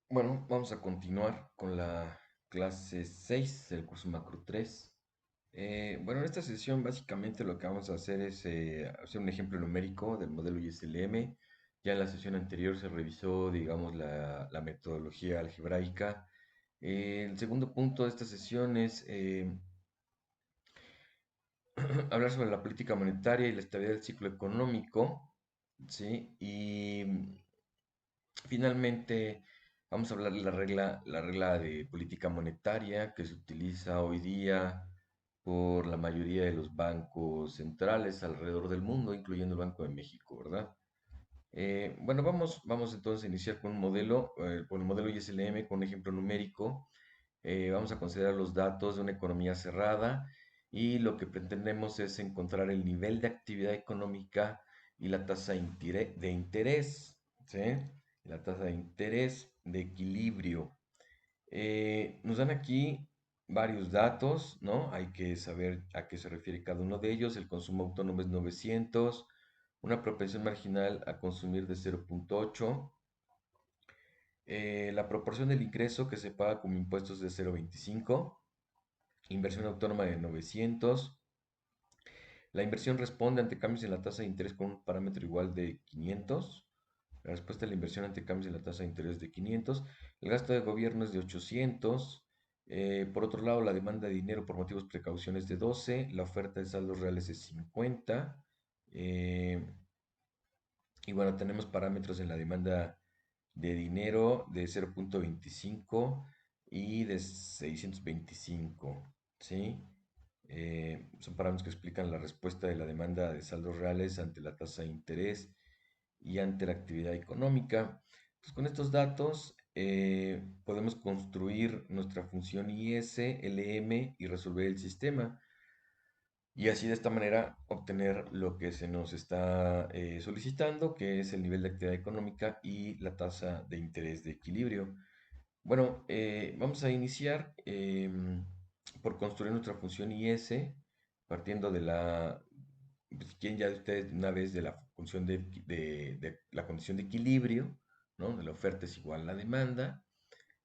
Bueno, vamos a continuar con la clase 6 del curso Macro 3. Bueno, en esta sesión básicamente lo que vamos a hacer es hacer un ejemplo numérico del modelo ISLM. Ya en la sesión anterior se revisó, digamos, la metodología algebraica. El segundo punto de esta sesión es hablar sobre la política monetaria y la estabilidad del ciclo económico, ¿sí? Y finalmente, vamos a hablar de la regla de política monetaria que se utiliza hoy día por la mayoría de los bancos centrales alrededor del mundo, incluyendo el Banco de México, ¿verdad? Bueno, vamos entonces a iniciar con el modelo ISLM, con un ejemplo numérico. Vamos a considerar los datos de una economía cerrada y lo que pretendemos es encontrar el nivel de actividad económica y la tasa de interés, ¿sí? La tasa de interés de equilibrio. Nos dan aquí varios datos, ¿no? Hay que saber a qué se refiere cada uno de ellos. El consumo autónomo es 900, una propensión marginal a consumir de 0,8. La proporción del ingreso que se paga como impuestos de 0,25. Inversión autónoma de 900. La inversión responde ante cambios en la tasa de interés con un parámetro igual de 500. La respuesta a la inversión ante cambios en la tasa de interés de 500. El gasto de gobierno es de 800. Por otro lado, la demanda de dinero por motivos de precaución es de 12. La oferta de saldos reales es 50. Eh, y bueno, tenemos parámetros en la demanda de dinero de 0,25 y de 625, ¿sí? Son parámetros que explican la respuesta de la demanda de saldos reales ante la tasa de interés y ante la actividad económica. Entonces, con estos datos podemos construir nuestra función IS, LM y resolver el sistema. Y así de esta manera obtener lo que se nos está solicitando, que es el nivel de actividad económica y la tasa de interés de equilibrio. Bueno, vamos a iniciar por construir nuestra función IS, partiendo de si quieren ya ustedes una vez de la función de la condición de equilibrio, ¿no? De la oferta es igual a la demanda,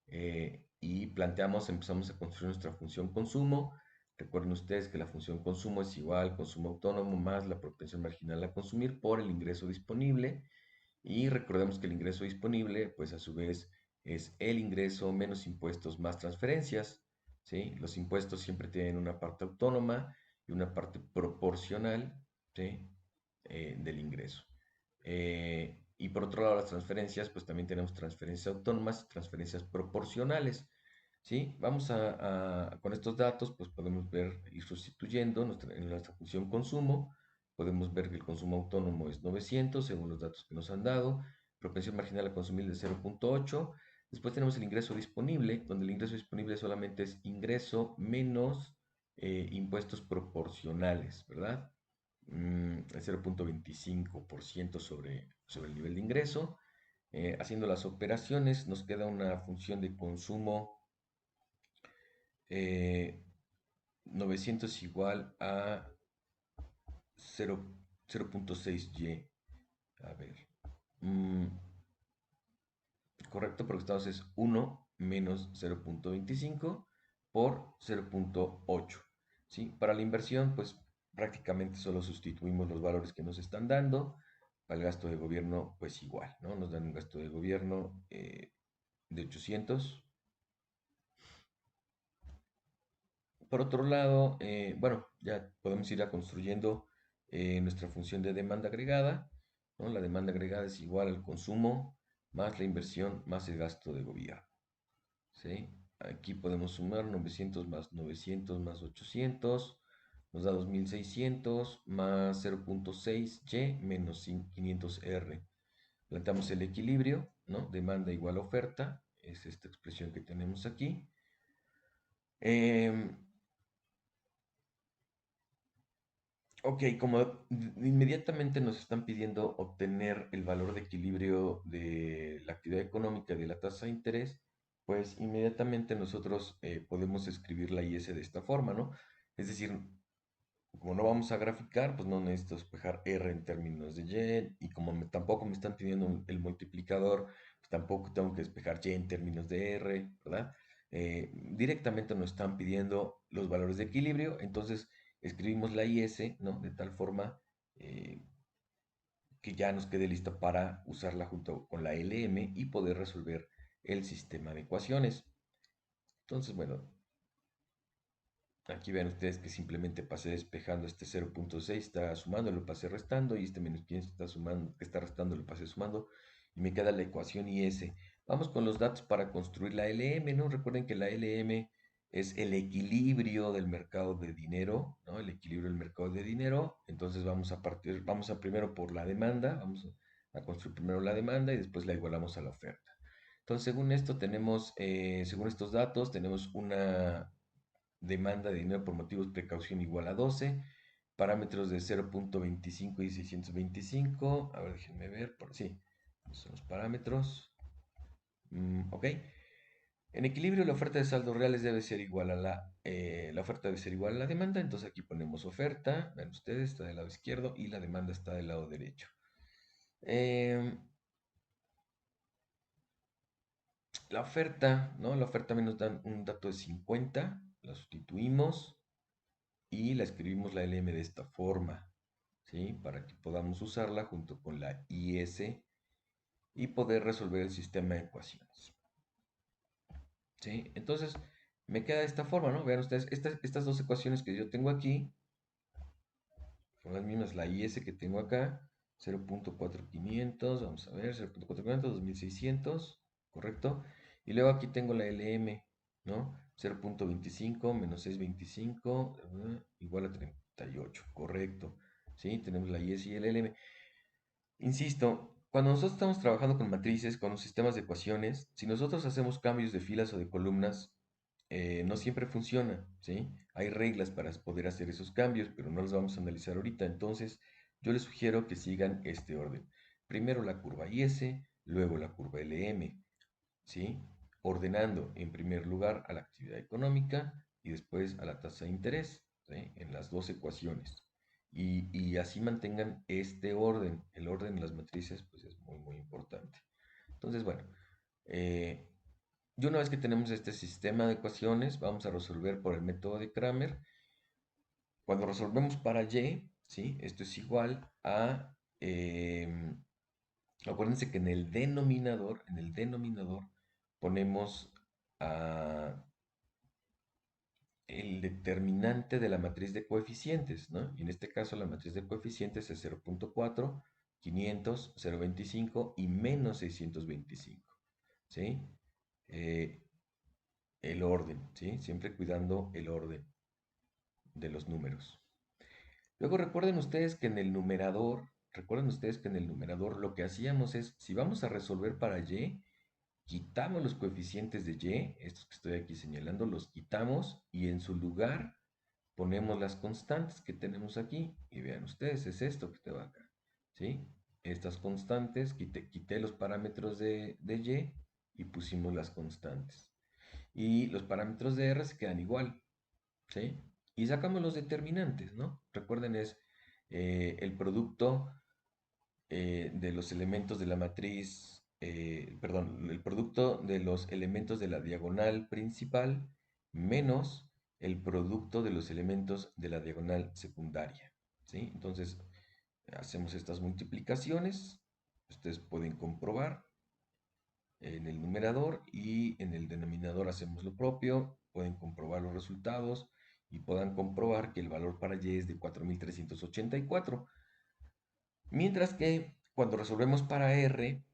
y empezamos a construir nuestra función consumo. Recuerden ustedes que la función consumo es igual al consumo autónomo más la propensión marginal a consumir por el ingreso disponible. Y recordemos que el ingreso disponible, pues a su vez, es el ingreso menos impuestos más transferencias, ¿sí? Los impuestos siempre tienen una parte autónoma y una parte proporcional, ¿sí? Del ingreso. Y por otro lado, las transferencias, pues también tenemos transferencias autónomas y transferencias proporcionales, ¿sí? Con estos datos, pues podemos ir sustituyendo en nuestra función consumo. Podemos ver que el consumo autónomo es 900 según los datos que nos han dado. Propensión marginal a consumir de 0,8. Después tenemos el ingreso disponible, donde el ingreso disponible solamente es ingreso menos impuestos proporcionales, ¿verdad? El 0,25% sobre el nivel de ingreso. Haciendo las operaciones, nos queda una función de consumo, eh, 900 igual a 0,6y. A ver. mm, Correcto, porque estamos es 1 menos 0,25 por 0,8. ¿Sí? Para la inversión, pues prácticamente solo sustituimos los valores que nos están dando. Para el gasto de gobierno, pues igual, ¿no? Nos dan un gasto de gobierno de 800. Por otro lado, bueno, ya podemos ir a construyendo nuestra función de demanda agregada, ¿no? La demanda agregada es igual al consumo más la inversión más el gasto de gobierno, ¿sí? Aquí podemos sumar 900 más 900 más 800, nos da 2600 más 0,6y menos 500R. Planteamos el equilibrio, ¿no? Demanda igual oferta, es esta expresión que tenemos aquí. Em, Ok, como inmediatamente nos están pidiendo obtener el valor de equilibrio de la actividad económica y de la tasa de interés, pues inmediatamente nosotros podemos escribir la IS de esta forma, ¿no? Es decir, como no vamos a graficar, pues no necesito despejar R en términos de Y, y como tampoco me están pidiendo el multiplicador, pues tampoco tengo que despejar Y en términos de R, ¿verdad? Directamente nos están pidiendo los valores de equilibrio, entonces escribimos la IS, ¿no? De tal forma eh, que ya nos quede lista para usarla junto con la LM y poder resolver el sistema de ecuaciones. Entonces, bueno, aquí ven ustedes que simplemente pasé despejando este 0.6, está sumando, lo pasé restando, y este menos 15 está sumando, que está restando, lo pasé sumando, y me queda la ecuación IS. Vamos con los datos para construir la LM, ¿no? Recuerden que la LM es el equilibrio del mercado de dinero, ¿no? El equilibrio del mercado de dinero. Entonces vamos a primero por la demanda, vamos a construir primero la demanda y después la igualamos a la oferta. Entonces, según esto tenemos, según estos datos, tenemos una demanda de dinero por motivos de precaución igual a 12, parámetros de 0.25 y 625, a ver, déjenme ver, sí, son los parámetros, ok. En equilibrio, la oferta de saldos reales debe ser igual a la oferta debe ser igual a la demanda, entonces aquí ponemos oferta, ven ustedes, está del lado izquierdo y la demanda está del lado derecho. Eh, la oferta, ¿no? La oferta menos dan un dato de 50, la sustituimos y la escribimos la LM de esta forma, ¿sí? Para que podamos usarla junto con la IS y poder resolver el sistema de ecuaciones, ¿sí? Entonces, me queda de esta forma, ¿no? Vean ustedes, estas dos ecuaciones que yo tengo aquí son las mismas, la IS que tengo acá, 0.4500, vamos a ver, 0.4500, 2600, ¿correcto? Y luego aquí tengo la LM, ¿no? 0.25 menos 625 igual a 38, correcto. ¿Sí? Tenemos la IS y el LM. Insisto, cuando nosotros estamos trabajando con matrices, con los sistemas de ecuaciones, si nosotros hacemos cambios de filas o de columnas, no siempre funciona, ¿sí? Hay reglas para poder hacer esos cambios, pero no los vamos a analizar ahorita. Entonces, yo les sugiero que sigan este orden. Primero la curva IS, luego la curva LM, ¿sí? Ordenando en primer lugar a la actividad económica y después a la tasa de interés, ¿sí? En las dos ecuaciones. Y así mantengan este orden. El orden de las matrices pues es muy, muy importante. Entonces, bueno, eh, y una vez que tenemos este sistema de ecuaciones, vamos a resolver por el método de Kramer. Cuando resolvemos para y, ¿sí? Esto es igual a, acuérdense que en el denominador ponemos el determinante de la matriz de coeficientes, ¿no? Y en este caso la matriz de coeficientes es 0.4, 500, 0.25 y menos 625, ¿sí? Eh, el orden, ¿sí? Siempre cuidando el orden de los números. Luego recuerden ustedes que en el numerador lo que hacíamos es, si vamos a resolver para y, quitamos los coeficientes de y, estos que estoy aquí señalando, los quitamos y en su lugar ponemos las constantes que tenemos aquí. Y vean ustedes, es esto que te va acá, ¿sí? Estas constantes, quité los parámetros de y pusimos las constantes. Y los parámetros de R se quedan igual, ¿sí? Y sacamos los determinantes, ¿no? Recuerden, es el producto de los elementos de la matriz, perdón, el producto de los elementos de la diagonal principal menos el producto de los elementos de la diagonal secundaria, ¿sí? Entonces, hacemos estas multiplicaciones, ustedes pueden comprobar en el numerador y en el denominador hacemos lo propio, pueden comprobar los resultados y puedan comprobar que el valor para y es de 4384. Mientras que cuando resolvemos para R,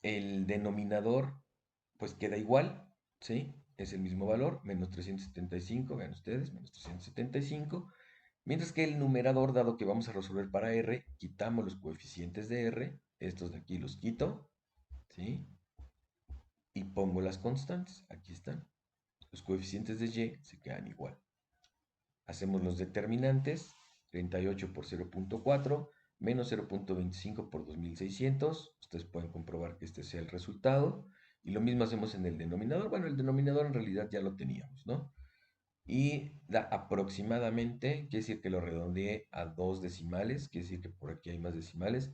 el denominador pues queda igual, ¿sí? Es el mismo valor, menos 375, vean ustedes, menos 375. Mientras que el numerador, dado que vamos a resolver para R, quitamos los coeficientes de R, estos de aquí los quito, ¿sí? Y pongo las constantes, aquí están. Los coeficientes de Y se quedan igual. Hacemos los determinantes, 38 por 0.4 menos 0.25 por 2600. Ustedes pueden comprobar que este sea el resultado. Y lo mismo hacemos en el denominador. Bueno, el denominador en realidad ya lo teníamos, ¿no? Y da aproximadamente, quiere decir que lo redondeé a dos decimales, quiere decir que por aquí hay más decimales,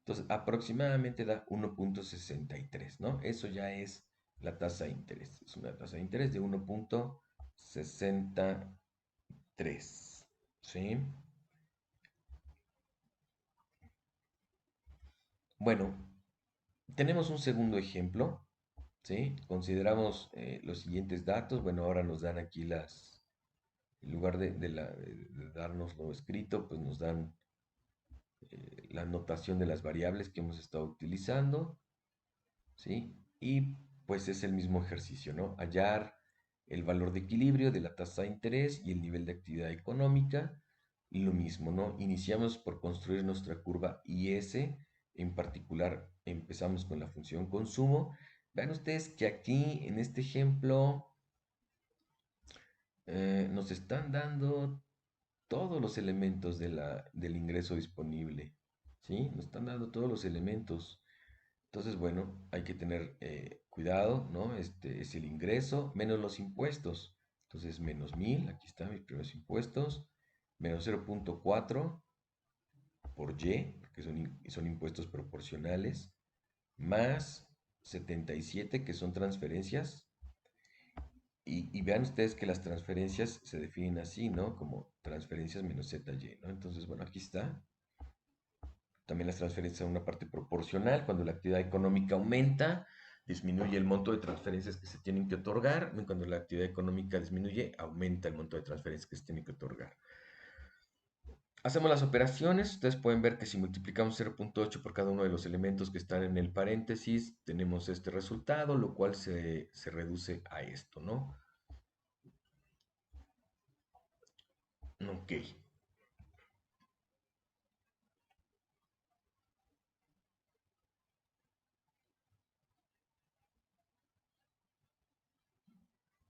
Entonces, aproximadamente da 1,63, ¿no? Eso ya es la tasa de interés. Es una tasa de interés de 1,63, ¿sí? Bueno, tenemos un segundo ejemplo, ¿sí? Consideramos los siguientes datos. Bueno, ahora nos dan aquí en lugar de darnos lo escrito, pues nos dan la notación de las variables que hemos estado utilizando, ¿sí? Y pues es el mismo ejercicio, ¿no? Hallar el valor de equilibrio de la tasa de interés y el nivel de actividad económica. Y lo mismo, ¿no? Iniciamos por construir nuestra curva IS. En particular, empezamos con la función consumo. Vean ustedes que aquí, en este ejemplo, nos están dando todos los elementos del ingreso disponible, ¿sí? Nos están dando todos los elementos. Entonces, bueno, hay que tener cuidado, ¿no? Este es el ingreso menos los impuestos. Entonces, menos 1000, aquí están mis primeros impuestos, menos 0,4 por Y, porque son impuestos proporcionales, más 77, que son transferencias. Y vean ustedes que las transferencias se definen así, ¿no? Como transferencias menos ZY, ¿no? Entonces, bueno, aquí está. También las transferencias son una parte proporcional. Cuando la actividad económica aumenta, disminuye el monto de transferencias que se tienen que otorgar. Y cuando la actividad económica disminuye, aumenta el monto de transferencias que se tienen que otorgar. Hacemos las operaciones. Ustedes pueden ver que si multiplicamos 0,8 por cada uno de los elementos que están en el paréntesis, tenemos este resultado, lo cual se reduce a esto, ¿no? Ok.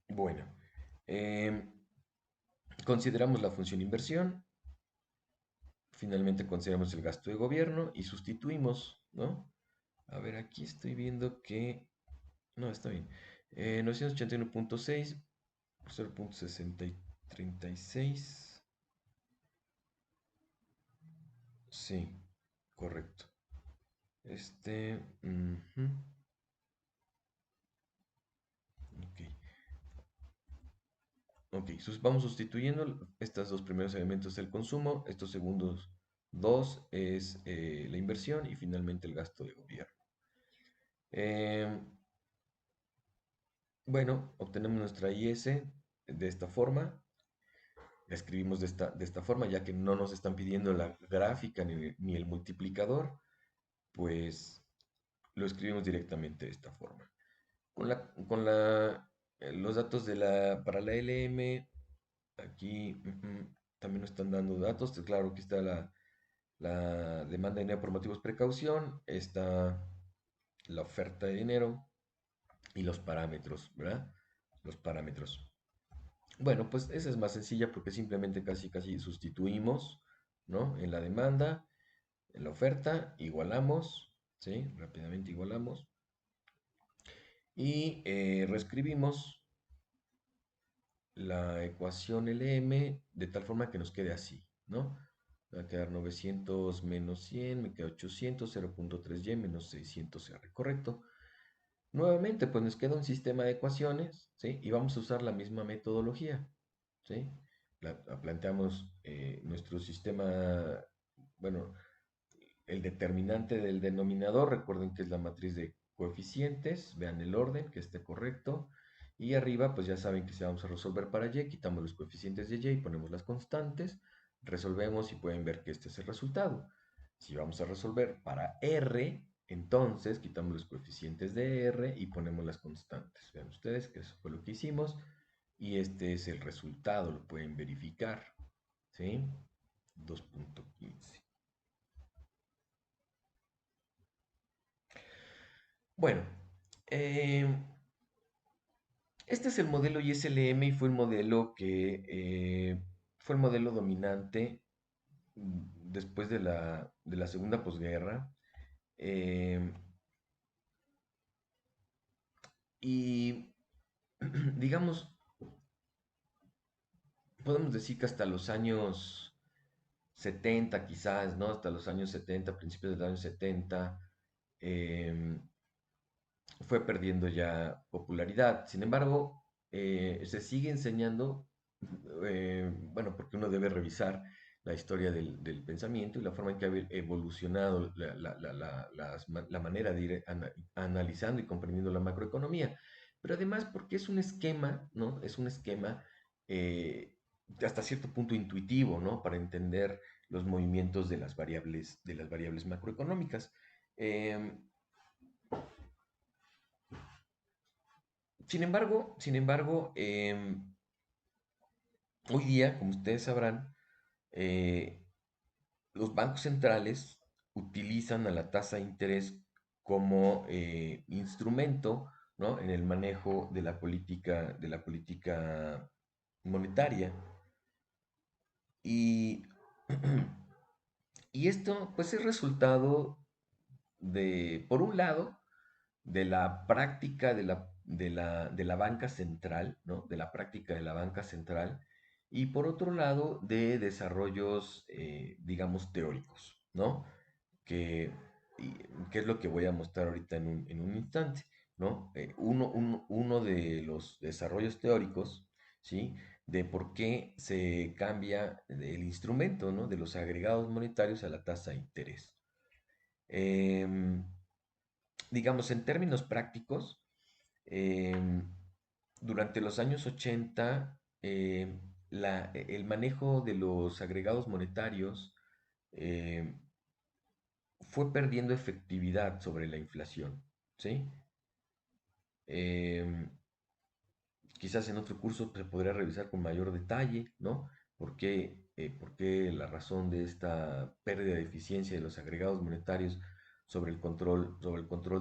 Bueno. em, Consideramos la función inversión. Finalmente consideramos el gasto de gobierno y sustituimos, ¿no? A ver, aquí estoy viendo que... No, está bien. 981,6 por 0,6036. Sí, correcto. Ujú. Ok, ok. Vamos sustituyendo estos dos primeros elementos del consumo. Estos segundos dos es la inversión y finalmente el gasto de gobierno. Em, bueno, obtenemos nuestra IS de esta forma. La escribimos de esta forma, ya que no nos están pidiendo la gráfica ni el multiplicador, pues lo escribimos directamente de esta forma. Los datos para la LM, aquí también nos están dando datos. Claro, aquí está la demanda de dinero por motivos precaución, está la oferta de dinero y los parámetros, ¿verdad? Los parámetros. Bueno, pues esa es más sencilla porque simplemente casi casi sustituimos, ¿no? En la demanda, en la oferta, igualamos, ¿sí? Rápidamente igualamos. Y reescribimos la ecuación LM de tal forma que nos quede así, ¿no? Va a quedar 900 menos 100, me queda 800, 0,3y menos 600r, ¿correcto? Nuevamente, pues nos queda un sistema de ecuaciones, ¿sí? Y vamos a usar la misma metodología, ¿sí? Planteamos nuestro sistema, bueno, el determinante del denominador, recuerden que es la matriz de coeficientes, vean el orden, que esté correcto. Y arriba, pues ya saben que si vamos a resolver para y, quitamos los coeficientes de y y ponemos las constantes, resolvemos y pueden ver que este es el resultado. Si vamos a resolver para r, entonces quitamos los coeficientes de r y ponemos las constantes. Vean ustedes que eso fue lo que hicimos y este es el resultado, lo pueden verificar, ¿sí? 2,15. Bueno, eh, este es el modelo ISLM y fue el modelo fue el modelo dominante después de la segunda posguerra. eh, y digamos, podemos decir que hasta los años 70 quizás, ¿no? Hasta los años 70, principios de los años 70, em, fue perdiendo ya popularidad. Sin embargo, se sigue enseñando, bueno, porque uno debe revisar la historia del pensamiento y la forma en que ha evolucionado la manera de ir analizando y comprendiendo la macroeconomía. Pero además porque es un esquema, ¿no? Es un esquema eh, hasta cierto punto intuitivo, ¿no? Para entender los movimientos de las variables macroeconómicas. Em, sin embargo, hoy día, como ustedes sabrán, eh, los bancos centrales utilizan a la tasa de interés como instrumento, ¿no? En el manejo de la política monetaria. Y, y esto, pues, es resultado por un lado, de la práctica de la banca central, ¿no? De la práctica de la banca central, y por otro lado, de desarrollos, digamos, teóricos, ¿no? Que, que es lo que voy a mostrar ahorita en un instante, ¿no? Uno de los desarrollos teóricos, ¿sí? De por qué se cambia el instrumento, ¿no? De los agregados monetarios a la tasa de interés. Em, digamos, en términos prácticos, em, durante los años 80, el manejo de los agregados monetarios em, fue perdiendo efectividad sobre la inflación, ¿sí? Em, Quizás en otro curso se podría revisar con mayor detalle, ¿no? ¿Por qué la razón de esta pérdida de eficiencia de los agregados monetarios sobre el control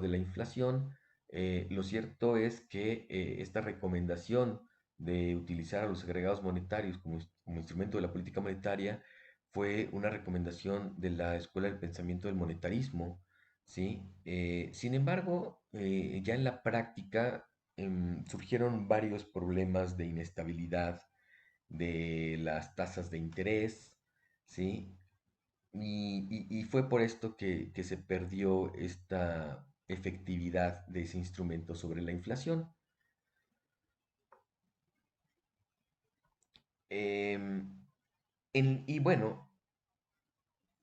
de la inflación? Lo cierto es que esta recomendación de utilizar a los agregados monetarios como instrumento de la política monetaria fue una recomendación de la Escuela del Pensamiento del Monetarismo, ¿sí? Sin embargo, ya en la práctica surgieron varios problemas de inestabilidad de las tasas de interés, ¿sí? Y fue por esto que se perdió esta efectividad de ese instrumento sobre la inflación. Em, y bueno,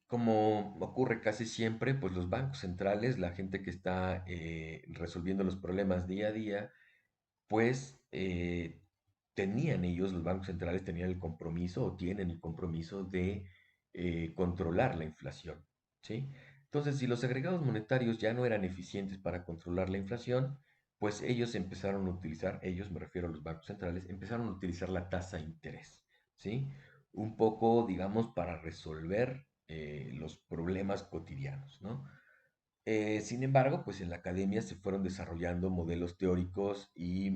como ocurre casi siempre, pues los bancos centrales, la gente que está resolviendo los problemas día a día, pues tenían ellos, los bancos centrales tenían el compromiso o tienen el compromiso de controlar la inflación, ¿sí? Entonces, si los agregados monetarios ya no eran eficientes para controlar la inflación, pues ellos empezaron a utilizar, ellos, me refiero a los bancos centrales, empezaron a utilizar la tasa de interés, ¿sí? Un poco, digamos, para resolver los problemas cotidianos, ¿no? Sin embargo, pues en la academia se fueron desarrollando modelos teóricos y,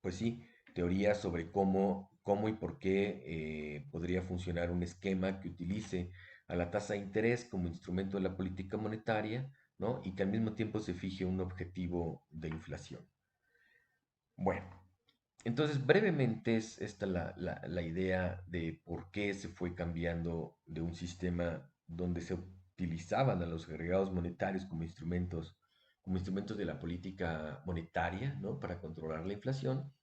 pues sí, teorías sobre cómo y por qué podría funcionar un esquema que utilice a la tasa de interés como instrumento de la política monetaria, ¿no? Y que al mismo tiempo se fije un objetivo de inflación. Bueno, entonces brevemente es esta la idea de por qué se fue cambiando de un sistema donde se utilizaban a los agregados monetarios como instrumentos de la política monetaria, ¿no? Para controlar la inflación,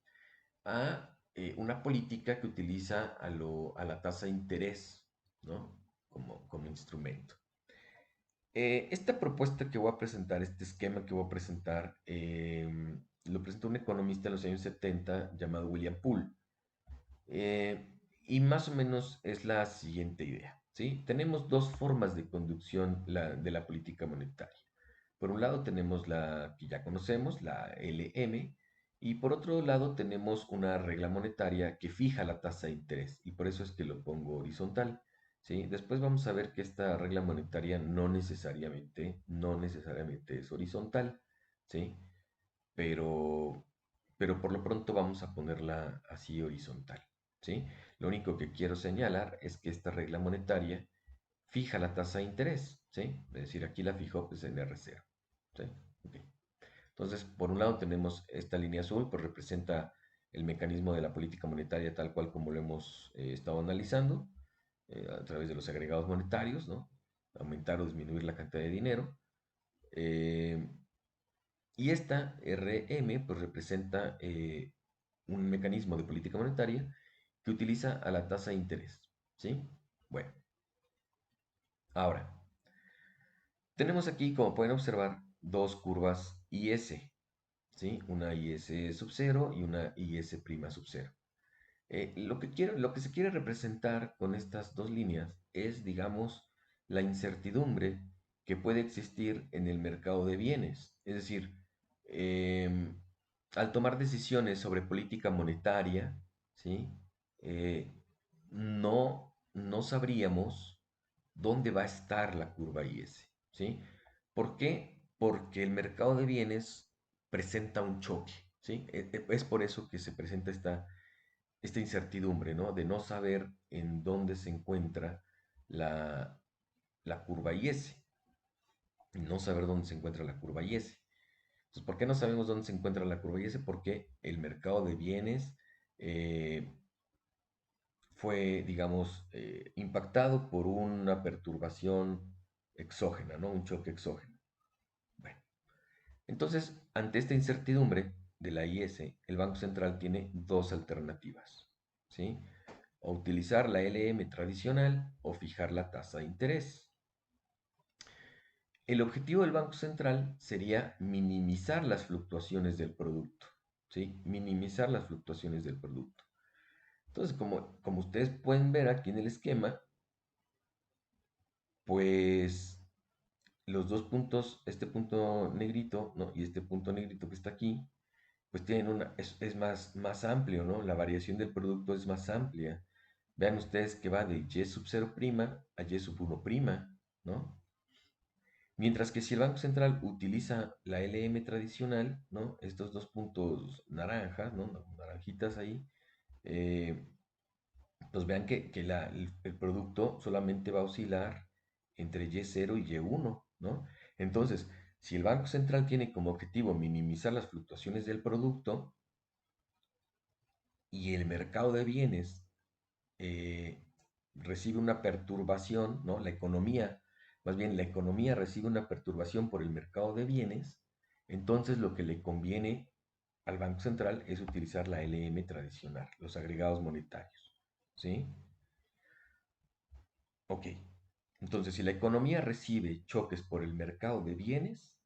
a una política que utiliza a la tasa de interés, ¿no? Como instrumento. Esta propuesta que voy a presentar, este esquema que voy a presentar, lo presentó un economista en los años 70 llamado William Poole. Eh, y más o menos es la siguiente idea, ¿sí? Tenemos dos formas de conducción de la política monetaria. Por un lado tenemos la que ya conocemos, la LM, y por otro lado tenemos una regla monetaria que fija la tasa de interés, y por eso es que lo pongo horizontal, ¿sí? Después vamos a ver que esta regla monetaria no necesariamente es horizontal, ¿sí? Pero, pero por lo pronto vamos a ponerla así horizontal, ¿sí? Lo único que quiero señalar es que esta regla monetaria fija la tasa de interés, ¿sí? Es decir, aquí la fijó pues en R0, ¿sí? Ok. Entonces, por un lado tenemos esta línea azul, pues representa el mecanismo de la política monetaria tal cual como lo hemos estado analizando. a través de los agregados monetarios, ¿no? Aumentar o disminuir la cantidad de dinero. Eh, y esta RM pues representa un mecanismo de política monetaria que utiliza a la tasa de interés, ¿sí? Bueno, ahora, tenemos aquí, como pueden observar, dos curvas IS, ¿sí? Una IS sub 0 y una IS prima sub 0. Lo que se quiere representar con estas dos líneas es, digamos, la incertidumbre que puede existir en el mercado de bienes. Es decir, em, al tomar decisiones sobre política monetaria, ¿sí? Eh, no sabríamos dónde va a estar la curva IS, ¿sí? ¿Por qué? Porque el mercado de bienes presenta un choque, ¿sí? Es por eso que se presenta esta incertidumbre, ¿no? De no saber en dónde se encuentra la, la curva IS, no saber dónde se encuentra la curva IS. Entonces, ¿por qué no sabemos dónde se encuentra la curva IS? Porque el mercado de bienes eh, fue, digamos, impactado por una perturbación exógena, ¿no? Un choque exógeno. Bueno, entonces, ante esta incertidumbre de la IS, el Banco Central tiene dos alternativas, ¿sí? O utilizar la LM tradicional o fijar la tasa de interés. El objetivo del Banco Central sería minimizar las fluctuaciones del producto, ¿sí? Minimizar las fluctuaciones del producto. Entonces, como ustedes pueden ver aquí en el esquema, pues los dos puntos, este punto negrito, ¿no? Y este punto negrito que está aquí, pues tienen es más amplio, ¿no? La variación del producto es más amplia. Vean ustedes que va de y sub 0' a y sub 1', ¿no? Mientras que si el Banco Central utiliza la LM tradicional, ¿no? Estos dos puntos naranjas, ¿no? Naranjitas ahí, eh, pues vean que el producto solamente va a oscilar entre Y0 y Y1, ¿no? Entonces, si el Banco Central tiene como objetivo minimizar las fluctuaciones del producto y el mercado de bienes eh, recibe una perturbación, ¿no? Más bien la economía recibe una perturbación por el mercado de bienes, entonces lo que le conviene al Banco Central es utilizar la LM tradicional, los agregados monetarios, ¿sí? Ok, entonces si la economía recibe choques por el mercado de bienes,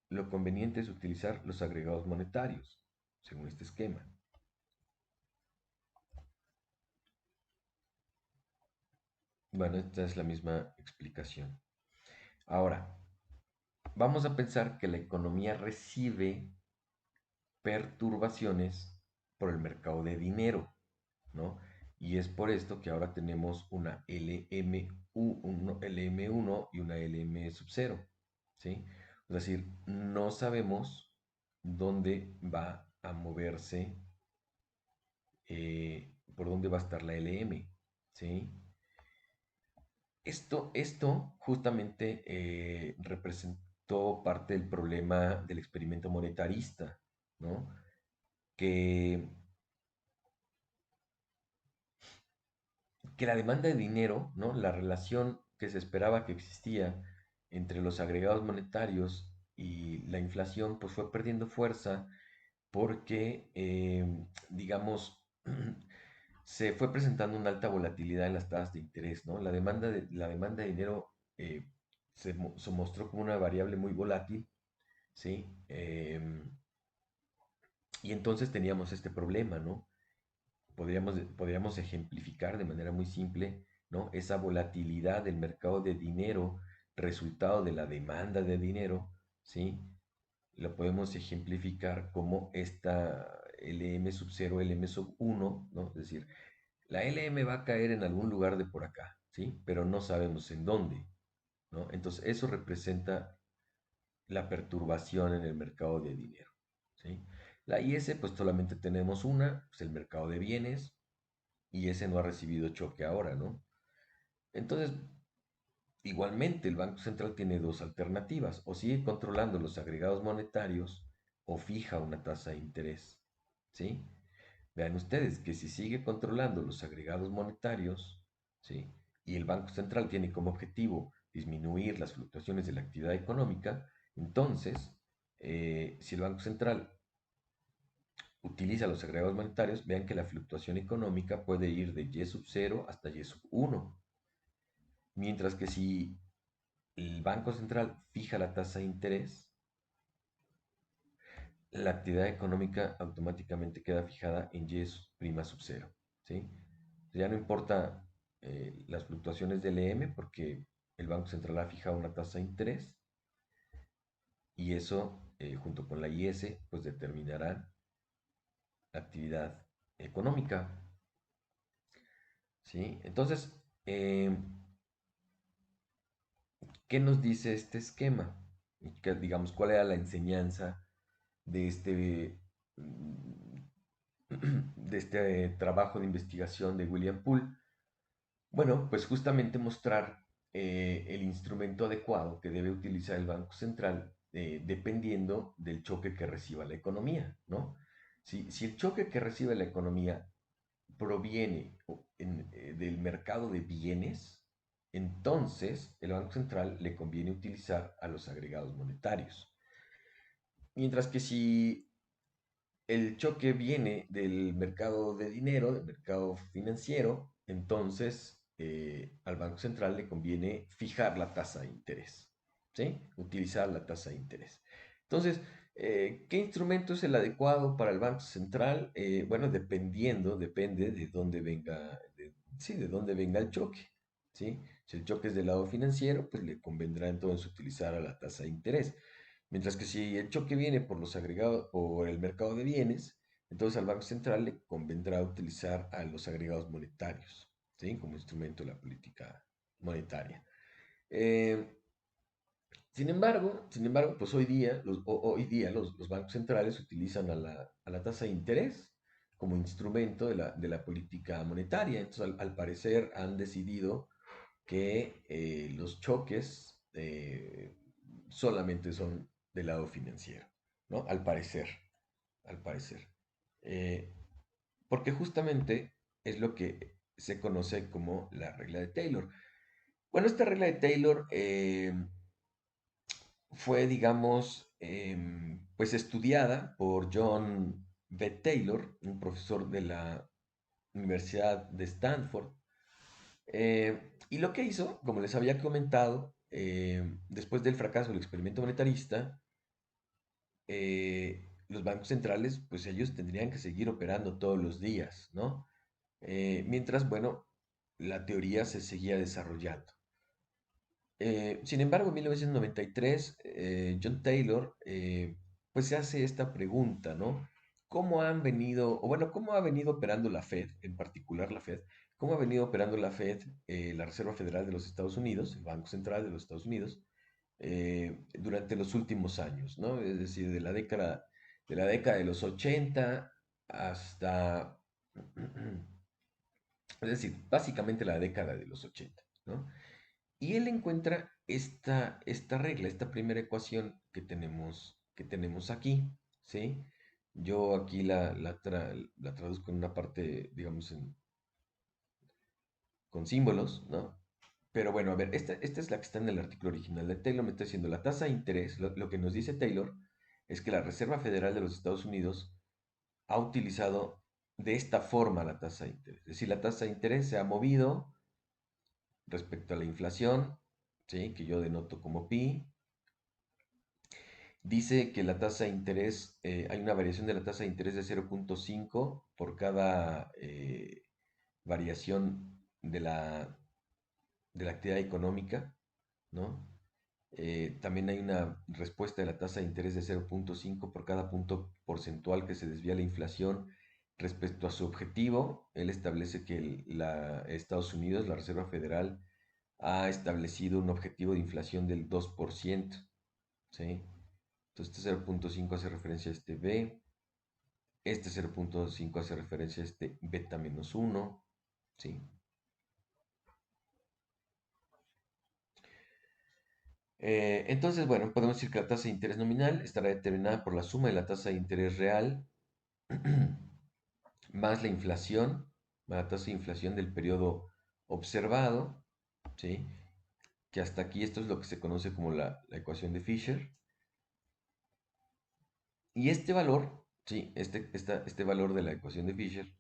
lo conveniente es utilizar los agregados monetarios, según este esquema. Bueno, esta es la misma explicación. Ahora, vamos a pensar que la economía recibe perturbaciones por el mercado de dinero, ¿no? Y es por esto que ahora tenemos una LM1 y una LM sub 0, ¿sí? Es decir, no sabemos dónde va a moverse, por dónde va a estar la LM, ¿sí? Esto justamente representó parte del problema del experimento monetarista, ¿no? Que, que la demanda de dinero, ¿no? La relación que se esperaba que existía entre los agregados monetarios y la inflación, pues fue perdiendo fuerza porque, digamos, se fue presentando una alta volatilidad en las tasas de interés, ¿no? La demanda de dinero se mostró como una variable muy volátil, ¿sí? Y entonces teníamos este problema, ¿no? Podríamos ejemplificar de manera muy simple, ¿no? Esa volatilidad del mercado de dinero, resultado de la demanda de dinero, ¿sí? Lo podemos ejemplificar como esta LM sub 0, LM sub 1, ¿no? Es decir, la LM va a caer en algún lugar de por acá, ¿sí? Pero no sabemos en dónde, ¿no? Entonces, eso representa la perturbación en el mercado de dinero, ¿sí? La IS, pues solamente tenemos una, pues el mercado de bienes, y ese no ha recibido choque ahora, ¿no? Entonces, igualmente, el Banco Central tiene dos alternativas, o sigue controlando los agregados monetarios o fija una tasa de interés, ¿sí? Vean ustedes que si sigue controlando los agregados monetarios, ¿sí? Y el Banco Central tiene como objetivo disminuir las fluctuaciones de la actividad económica, entonces, si el Banco Central utiliza los agregados monetarios, vean que la fluctuación económica puede ir de Y sub 0 hasta Y sub 1, mientras que si el Banco Central fija la tasa de interés, la actividad económica automáticamente queda fijada en Y prima sub 0, ¿sí? Ya no importa las fluctuaciones del EM porque el Banco Central ha fijado una tasa de interés y eso, junto con la IS, pues determinará la actividad económica, ¿sí? Entonces, eh, ¿qué nos dice este esquema? Digamos, ¿cuál era la enseñanza de de este trabajo de investigación de William Poole? Bueno, pues justamente mostrar el instrumento adecuado que debe utilizar el Banco Central dependiendo del choque que reciba la economía, ¿no? Si el choque que recibe la economía proviene del mercado de bienes, entonces el Banco Central le conviene utilizar a los agregados monetarios. Mientras que si el choque viene del mercado de dinero, del mercado financiero, entonces al Banco Central le conviene fijar la tasa de interés, ¿sí? Utilizar la tasa de interés. Entonces, ¿qué instrumento es el adecuado para el Banco Central? Bueno, depende de dónde venga, sí, de dónde venga el choque, ¿sí? Si el choque es del lado financiero, pues le convendrá entonces utilizar a la tasa de interés. Mientras que si el choque viene por los agregados, por el mercado de bienes, entonces al Banco Central le convendrá utilizar a los agregados monetarios, ¿sí? Como instrumento de la política monetaria. Eh, sin embargo, pues hoy día los bancos centrales utilizan a la tasa de interés como instrumento de la política monetaria. Entonces, al parecer, han decidido que los choques solamente son del lado financiero, ¿no? Al parecer. Eh, Porque justamente es lo que se conoce como la regla de Taylor. Bueno, esta regla de Taylor fue, digamos, pues estudiada por John B. Taylor, un profesor de la Universidad de Stanford. Y lo que hizo, como les había comentado, después del fracaso del experimento monetarista, los bancos centrales, pues ellos tendrían que seguir operando todos los días, ¿no? Mientras, bueno, la teoría se seguía desarrollando. Sin embargo, en 1993, John Taylor, pues se hace esta pregunta, ¿no? ¿Cómo han venido, o bueno, cómo ha venido operando la Fed, en particular la Fed, cómo ha venido operando la Fed, la Reserva Federal de los Estados Unidos, el Banco Central de los Estados Unidos, durante los últimos años, ¿no? Es decir, de la década de los 80 hasta, es decir, básicamente la década de los 80, ¿no? Y él encuentra esta regla, esta primera ecuación que tenemos aquí, ¿sí? Yo aquí la traduzco en una parte, digamos, con símbolos, ¿no? Pero bueno, a ver, esta es la que está en el artículo original de Taylor, me está diciendo la tasa de interés, lo que nos dice Taylor es que la Reserva Federal de los Estados Unidos ha utilizado de esta forma la tasa de interés. Es decir, la tasa de interés se ha movido respecto a la inflación, ¿sí? Que yo denoto como pi. Dice que la tasa de interés, hay una variación de la tasa de interés de 0,5 por cada variación de la actividad económica, ¿no? También hay una respuesta de la tasa de interés de 0,5 por cada punto porcentual que se desvía la inflación respecto a su objetivo. Él establece que Estados Unidos, la Reserva Federal, ha establecido un objetivo de inflación del 2%, ¿sí? Entonces este 0,5 hace referencia a este B, este 0,5 hace referencia a este beta menos 1, ¿sí? Entonces, bueno, podemos decir que la tasa de interés nominal estará determinada por la suma de la tasa de interés real más la inflación, la tasa de inflación del periodo observado, ¿sí? Que hasta aquí esto es lo que se conoce como la ecuación de Fisher. Y este valor, ¿sí? Este valor de la ecuación de Fisher,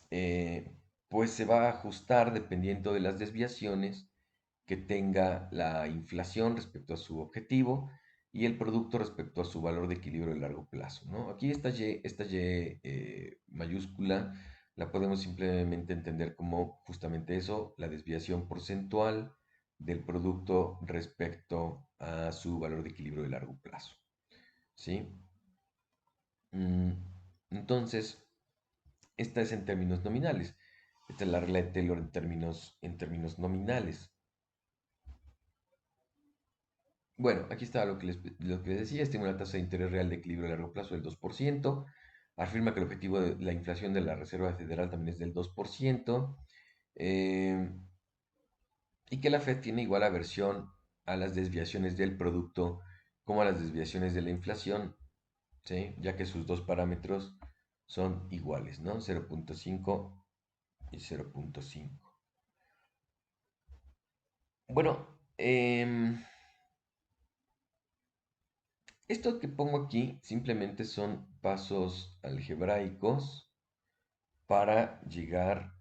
eh, pues se va a ajustar dependiendo de las desviaciones que tenga la inflación respecto a su objetivo y el producto respecto a su valor de equilibrio de largo plazo, ¿no? Aquí esta Y mayúscula la podemos simplemente entender como justamente eso, la desviación porcentual del producto respecto a su valor de equilibrio de largo plazo, ¿sí? Mm, entonces, esta es en términos nominales. Esta es la regla de Taylor en términos nominales. Bueno, aquí está lo que les decía. Estima una tasa de interés real de equilibrio a largo plazo del 2%. Afirma que el objetivo de la inflación de la Reserva Federal también es del 2%. eh, y que la Fed tiene igual aversión a las desviaciones del producto como a las desviaciones de la inflación, ¿sí? Ya que sus dos parámetros son iguales, ¿no? 0.5 y 0.5. Bueno, esto que pongo aquí simplemente son pasos algebraicos para llegar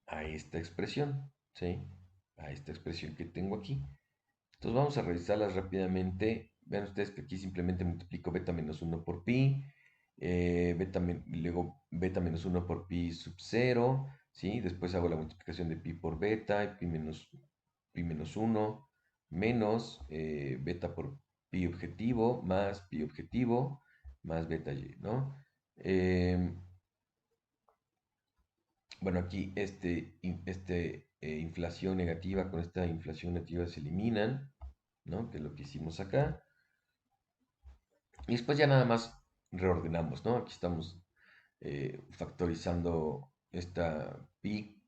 a esta expresión, ¿sí? A esta expresión que tengo aquí. Entonces vamos a revisarlas rápidamente. Vean ustedes que aquí simplemente multiplico beta menos 1 por pi, luego beta menos 1 por pi sub 0, ¿sí? Después hago la multiplicación de pi por beta, y pi menos 1, menos beta por pi objetivo, más beta y, ¿no? Em, bueno, aquí inflación negativa con esta inflación negativa se eliminan, ¿no? Que es lo que hicimos acá. Y después ya nada más reordenamos, ¿no? Aquí estamos factorizando esta pi.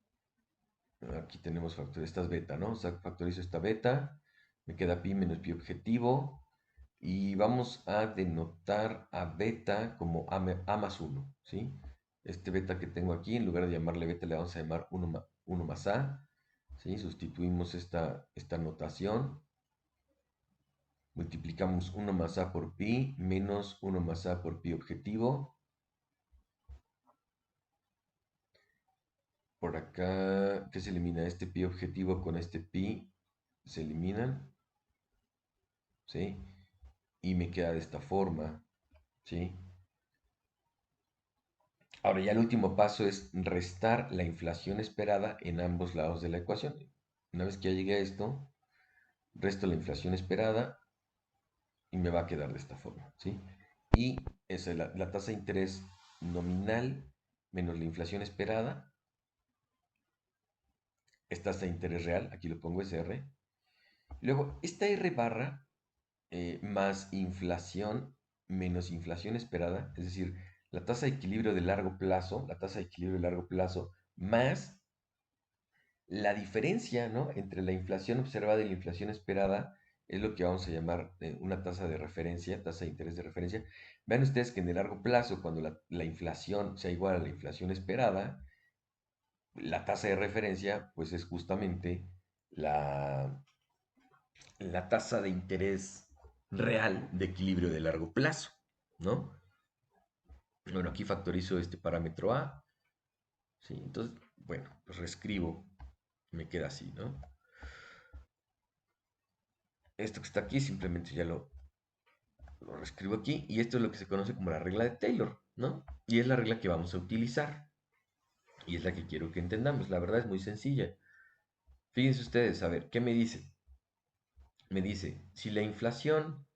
Aquí tenemos esta es beta, ¿no? O sea, factorizo esta beta. Me queda pi menos pi objetivo. Y vamos a denotar a beta como a más 1, ¿sí? Este beta que tengo aquí, en lugar de llamarle beta, le vamos a llamar 1 más a, ¿sí? Sustituimos esta notación. Multiplicamos 1 más a por pi menos 1 más a por pi objetivo. Por acá, ¿qué se elimina? Este pi objetivo con este pi se eliminan, ¿sí? Y me queda de esta forma, ¿sí? Ahora ya el último paso es restar la inflación esperada en ambos lados de la ecuación. Una vez que ya llegué a esto, resto la inflación esperada y me va a quedar de esta forma, ¿sí? Y esa es la tasa de interés nominal menos la inflación esperada es tasa de interés real, aquí lo pongo es R. Luego, esta R barra más inflación menos inflación esperada, es decir, la tasa de equilibrio de largo plazo, más la diferencia, ¿no? Entre la inflación observada y la inflación esperada es lo que vamos a llamar una tasa de referencia, tasa de interés de referencia. Vean ustedes que en el largo plazo, cuando la inflación sea igual a la inflación esperada, la tasa de referencia, pues es justamente la, la tasa de interés real de equilibrio de largo plazo, ¿no? Bueno, aquí factorizo este parámetro A, ¿sí? Entonces, bueno, pues reescribo, me queda así, ¿no? Esto que está aquí simplemente ya lo reescribo aquí y esto es lo que se conoce como la regla de Taylor, ¿no? Y es la regla que vamos a utilizar y es la que quiero que entendamos. La verdad es muy sencilla. Fíjense ustedes, a ver, ¿qué me dice? Me dice, si la inflación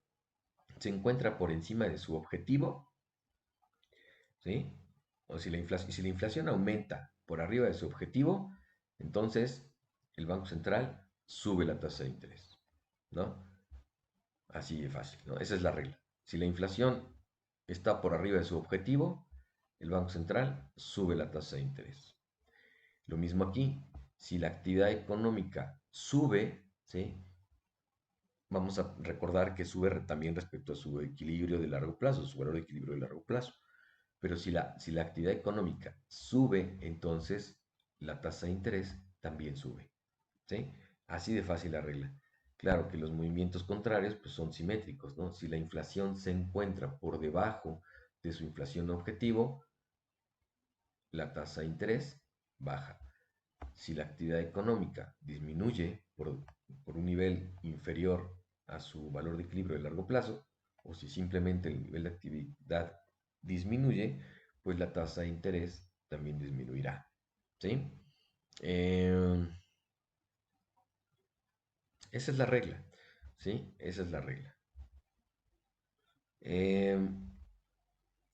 se encuentra por encima de su objetivo, ¿sí? O si la inflación aumenta por arriba de su objetivo, entonces el Banco Central sube la tasa de interés, ¿no? Así de fácil, ¿no? Esa es la regla. Si la inflación está por arriba de su objetivo, el Banco Central sube la tasa de interés. Lo mismo aquí, si la actividad económica sube, ¿sí? Vamos a recordar que sube también respecto a su equilibrio de largo plazo, su valor de equilibrio de largo plazo. Pero si la actividad económica sube, entonces la tasa de interés también sube. ¿Sí? Así de fácil la regla. Claro que los movimientos contrarios pues, son simétricos, ¿no? Si la inflación se encuentra por debajo de su inflación objetivo, la tasa de interés baja. Si la actividad económica disminuye por un nivel inferior a su valor de equilibrio de largo plazo, o si simplemente el nivel de actividad disminuye, pues la tasa de interés también disminuirá. ¿Sí? Eh, Esa es la regla. ¿Sí? Esa es la regla. Eh,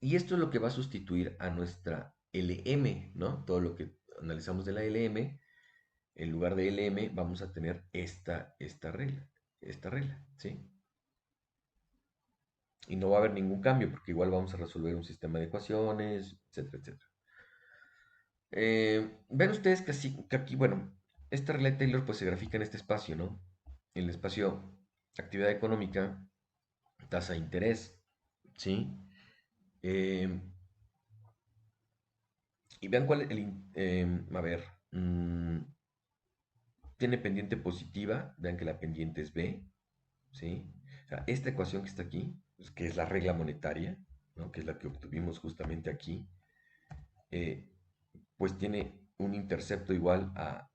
y esto es lo que va a sustituir a nuestra LM, ¿no? Todo lo que analizamos de la LM, en lugar de LM vamos a tener esta regla, ¿sí? Y no va a haber ningún cambio porque igual vamos a resolver un sistema de ecuaciones, etcétera, etcétera. Ven ustedes que aquí, bueno, esta regla de Taylor pues se grafica en este espacio, ¿no? En el espacio actividad económica, tasa de interés, ¿sí? Eh, y vean cuál es a ver, mm, tiene pendiente positiva, vean que la pendiente es B, ¿sí? O sea, esta ecuación que está aquí, pues, que es la regla monetaria, ¿no? Que es la que obtuvimos justamente aquí, eh, pues tiene un intercepto igual a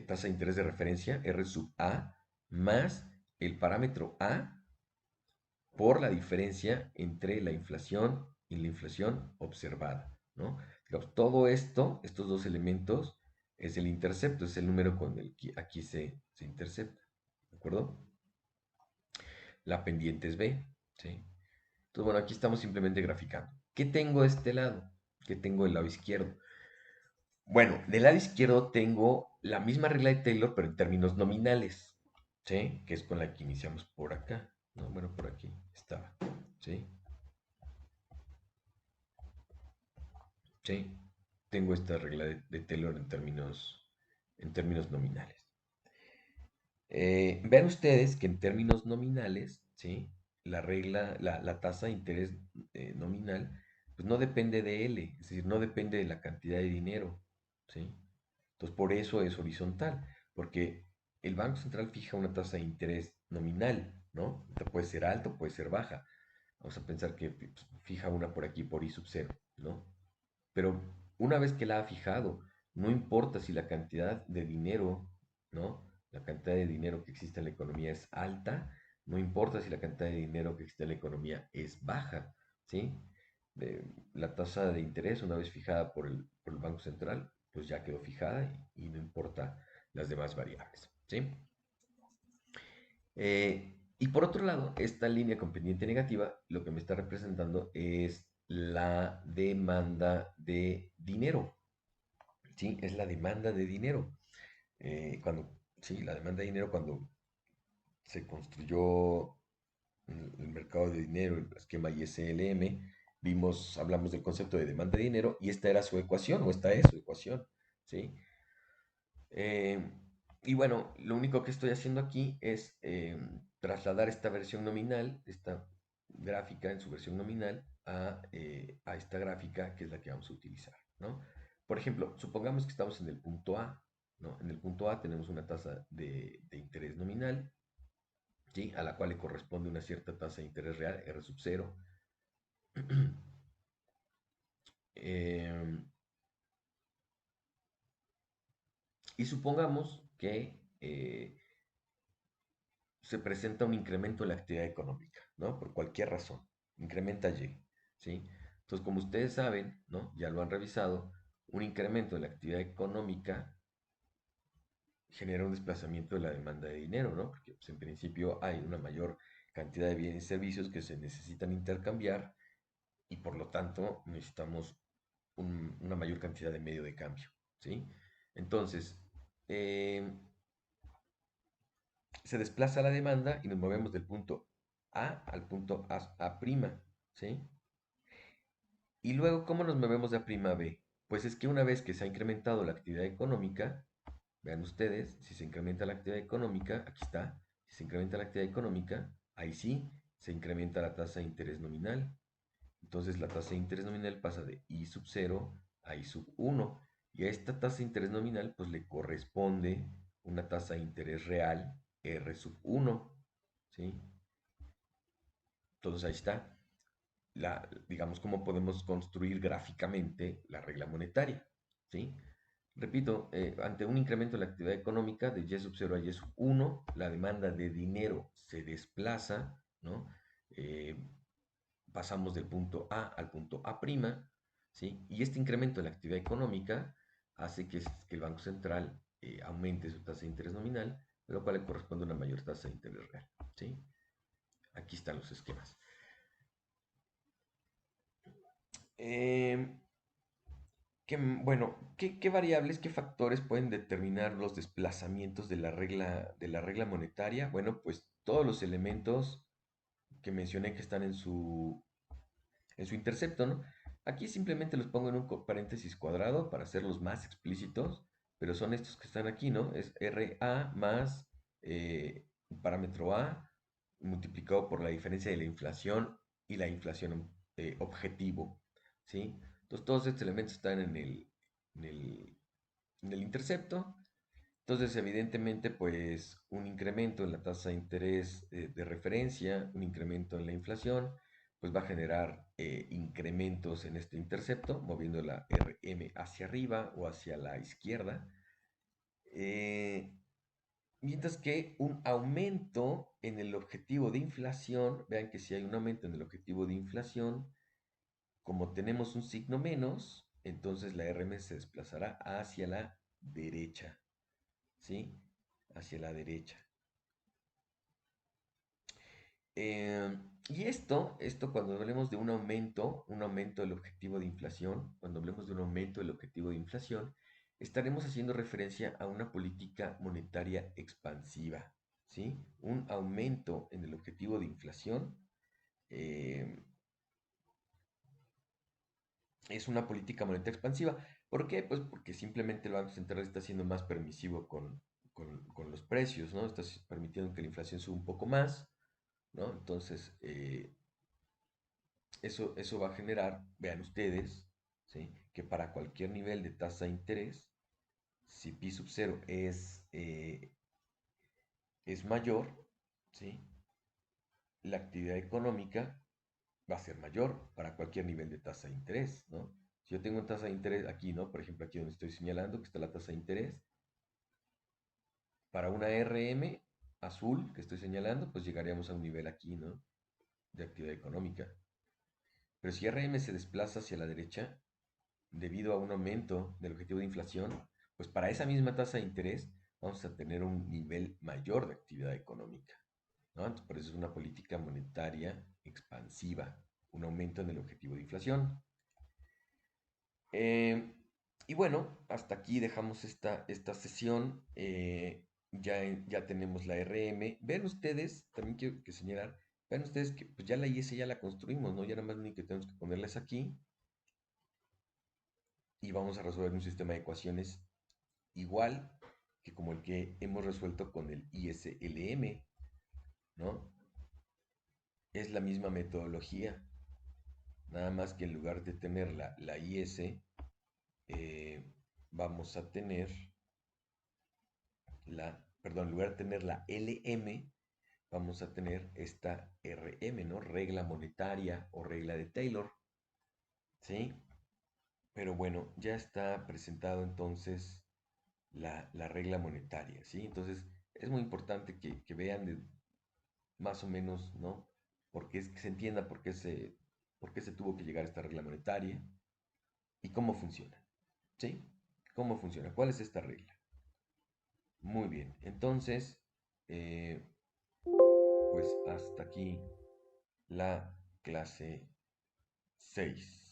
tasa de interés de referencia, R sub A, más el parámetro A por la diferencia entre la inflación y la inflación observada, ¿no? Digamos, todo esto, estos dos elementos, es el intercepto, es el número con el que aquí se intercepta, ¿de acuerdo? La pendiente es B, ¿sí? Entonces, bueno, aquí estamos simplemente graficando. ¿Qué tengo de este lado? ¿Qué tengo del lado izquierdo? Bueno, del lado izquierdo tengo la misma regla de Taylor, pero en términos nominales, ¿sí? Que es con la que iniciamos por acá, ¿no? Bueno, por aquí estaba, ¿sí? ¿Sí? Tengo esta regla de Taylor en términos nominales. Vean ustedes que en términos nominales, ¿sí? La regla, la tasa de interés nominal, pues no depende de L, es decir, no depende de la cantidad de dinero, ¿sí? Entonces, por eso es horizontal, porque el Banco Central fija una tasa de interés nominal, ¿no? Puede ser alta o puede ser baja. Vamos a pensar que pues, fija una por aquí, por I sub 0, ¿no? Pero una vez que la ha fijado, no importa si la cantidad de dinero, ¿no? La cantidad de dinero que existe en la economía es alta, no importa si la cantidad de dinero que existe en la economía es baja, ¿sí? La tasa de interés, una vez fijada por el Banco Central, pues ya quedó fijada y no importa las demás variables, ¿sí? Y por otro lado, esta línea con pendiente negativa, lo que me está representando es la demanda de dinero, ¿sí? Es la demanda de dinero. Sí, la demanda de dinero cuando se construyó el mercado de dinero, el esquema ISLM, hablamos del concepto de demanda de dinero y esta era su ecuación, o esta es su ecuación, ¿sí? Eh, y bueno, lo único que estoy haciendo aquí es trasladar esta versión nominal, esta gráfica en su versión nominal, a esta gráfica que es la que vamos a utilizar, ¿no? Por ejemplo, supongamos que estamos en el punto A, ¿no? En el punto A tenemos una tasa de interés nominal, ¿sí? A la cual le corresponde una cierta tasa de interés real, R sub 0. Eh, y supongamos que se presenta un incremento en la actividad económica, ¿no? Por cualquier razón, incrementa Y, ¿sí? Entonces, como ustedes saben, ¿no? Ya lo han revisado, un incremento en la actividad económica genera un desplazamiento de la demanda de dinero, ¿no? Porque pues, en principio hay una mayor cantidad de bienes y servicios que se necesitan intercambiar y por lo tanto necesitamos una mayor cantidad de medio de cambio, ¿sí? Entonces, eh, se desplaza la demanda y nos movemos del punto A al punto A', ¿sí? Y luego, ¿cómo nos movemos de A' a B? Pues es que una vez que se ha incrementado la actividad económica, vean ustedes, si se incrementa la actividad económica, aquí está, si se incrementa la actividad económica, ahí sí se incrementa la tasa de interés nominal. Entonces la tasa de interés nominal pasa de I sub 0 a I sub 1 Y a esta tasa de interés nominal, pues le corresponde una tasa de interés real R sub 1, ¿sí? Entonces ahí está, digamos, cómo podemos construir gráficamente la regla monetaria, ¿sí? Repito, ante un incremento de la actividad económica de Y sub 0 a Y sub 1, la demanda de dinero se desplaza, ¿no? Eh, Pasamos del punto A al punto A', ¿sí? Y este incremento de la actividad económica hace que el Banco Central aumente su tasa de interés nominal, lo cual le corresponde a una mayor tasa de interés real, ¿sí? Aquí están los esquemas. Eh, bueno, ¿qué variables, qué factores pueden determinar los desplazamientos de la regla monetaria? Bueno, pues todos los elementos que mencioné que están en su intercepto, ¿no? Aquí simplemente los pongo en un paréntesis cuadrado para hacerlos más explícitos, pero son estos que están aquí, ¿no? Es RA más parámetro A multiplicado por la diferencia de la inflación y la inflación objetivo, ¿sí? Entonces todos estos elementos están en el, en el intercepto. Entonces, evidentemente, pues un incremento en la tasa de interés de referencia, un incremento en la inflación, pues va a generar incrementos en este intercepto, moviendo la RM hacia arriba o hacia la izquierda. Eh, Mientras que un aumento en el objetivo de inflación, vean que si hay un aumento en el objetivo de inflación, como tenemos un signo menos, entonces la RM se desplazará hacia la derecha, ¿sí? Hacia la derecha. Y esto cuando hablemos de un aumento del objetivo de inflación, cuando hablemos de un aumento del objetivo de inflación, estaremos haciendo referencia a una política monetaria expansiva, ¿sí? Un aumento en el objetivo de inflación eh, es una política monetaria expansiva. ¿Por qué? Pues porque simplemente el Banco Central está siendo más permisivo con los precios, ¿no? Está permitiendo que la inflación suba un poco más, ¿no? Entonces, eso va a generar, vean ustedes, ¿sí? Que para cualquier nivel de tasa de interés, si pi sub 0 es mayor, ¿sí? La actividad económica va a ser mayor para cualquier nivel de tasa de interés, ¿no? Si yo tengo una tasa de interés aquí, ¿no? Por ejemplo, aquí donde estoy señalando que está la tasa de interés, para una RM azul que estoy señalando, pues llegaríamos a un nivel aquí, ¿no? De actividad económica. Pero si RM se desplaza hacia la derecha, debido a un aumento del objetivo de inflación, pues para esa misma tasa de interés vamos a tener un nivel mayor de actividad económica, ¿no? Entonces, por eso es una política monetaria expansiva, un aumento en el objetivo de inflación. Eh, y bueno, hasta aquí dejamos esta sesión. Ya tenemos la RM. Vean ustedes, también quiero que señalar, vean ustedes que pues ya la IS ya la construimos, ¿no? Ya nada más ni que tenemos que ponerles aquí y vamos a resolver un sistema de ecuaciones igual que como el que hemos resuelto con el ISLM, ¿no? Es la misma metodología, nada más que en lugar de tener la IS, vamos a tener perdón, en lugar de tener la LM, vamos a tener esta RM, ¿no? Regla monetaria o regla de Taylor, ¿sí? Pero bueno, ya está presentado entonces la regla monetaria, ¿sí? Entonces es muy importante que vean más o menos, ¿no? Porque es que se entienda por qué se tuvo que llegar a esta regla monetaria y cómo funciona, ¿sí? ¿Cómo funciona? ¿Cuál es esta regla? Muy bien, entonces, eh, pues hasta aquí la clase 6.